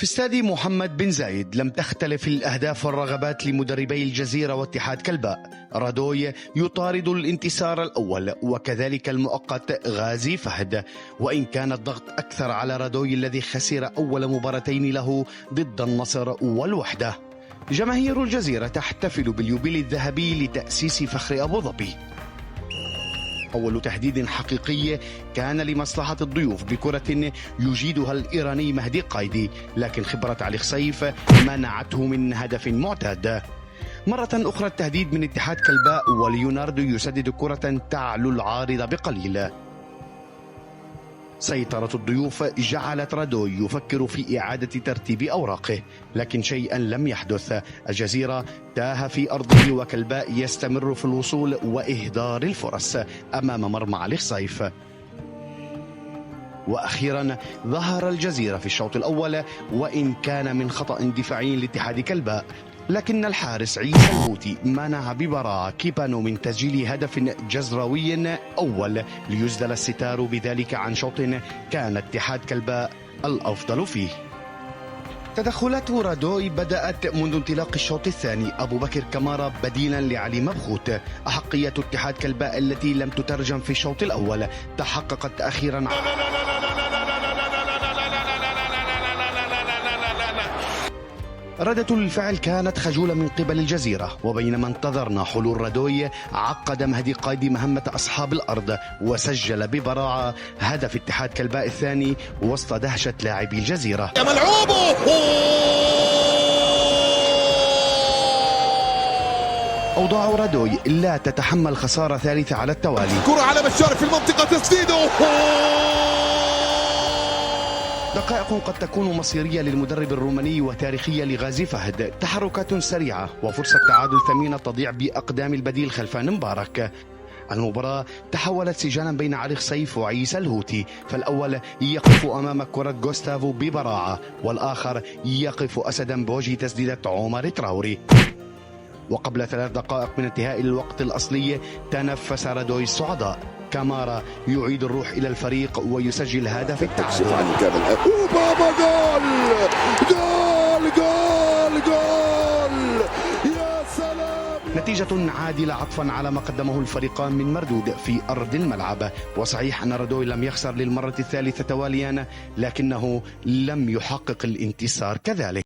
في استاد محمد بن زايد لم تختلف الأهداف والرغبات لمدربي الجزيرة واتحاد كلباء. رادوي يطارد الانتصار الأول وكذلك المؤقت غازي فهد، وإن كان الضغط أكثر على رادوي الذي خسر أول مباراتين له ضد النصر والوحدة. جماهير الجزيرة تحتفل باليوبيل الذهبي لتأسيس فخر أبو ظبي. أول تهديد حقيقي كان لمصلحة الضيوف بكرة يجيدها الإيراني مهدي قايدي، لكن خبرة علي خصيف منعته من هدف معتاد. مرة أخرى التهديد من اتحاد كلباء وليوناردو يسدد كرة تعلو العارضة بقليل. سيطرة الضيوف جعلت رادوي يفكر في إعادة ترتيب أوراقه، لكن شيئا لم يحدث. الجزيرة تاه في أرضه وكلباء يستمر في الوصول وإهدار الفرص أمام مرمى علي خصيف. وأخيرا ظهر الجزيرة في الشوط الأول وإن كان من خطأ دفاعي لاتحاد كلباء، لكن الحارس عيسى الهوتي منع ببراعة كيبانو من تسجيل هدف جزروي أول ليزدل الستار بذلك عن شوط كان اتحاد كلباء الأفضل فيه. تدخلات رادوي بدأت منذ انطلاق الشوط الثاني. أبو بكر كمارا بديلا لعلي مبخوت. أحقية اتحاد كلباء التي لم تترجم في الشوط الأول تحققت أخيرا. ردة الفعل كانت خجولة من قبل الجزيرة، وبينما انتظرنا حلول رادوي عقد مهدي قايدي مهمة أصحاب الأرض وسجل ببراعة هدف اتحاد كلباء الثاني وسط دهشة لاعبي الجزيرة. أوضاع رادوي لا تتحمل خسارة ثالثة على التوالي. كرة على بشار في المنطقة، تسديده. دقائق قد تكون مصيرية للمدرب الروماني وتاريخية لغازي فهد. تحركات سريعة وفرصة تعادل ثمينة تضيع بأقدام البديل خلفان مبارك. المباراة تحولت سجانا بين علي خصيف وعيسى الهوتي، فالأول يقف أمام كرة غوستافو ببراعة، والآخر يقف أسدا بوجه تسديدة عمر تراوري. وقبل 3 دقائق من انتهاء الوقت الأصلي تنفس رادوي الصعداء. كامارا يعيد الروح إلى الفريق ويسجل هدف التعادل. بابا جول جول جول جول، يا سلام. نتيجة عادلة عطفا على ما قدمه الفريقان من مردود في أرض الملعب. وصحيح أن رادوي لم يخسر للمرة الثالثة تواليا، لكنه لم يحقق الانتصار كذلك.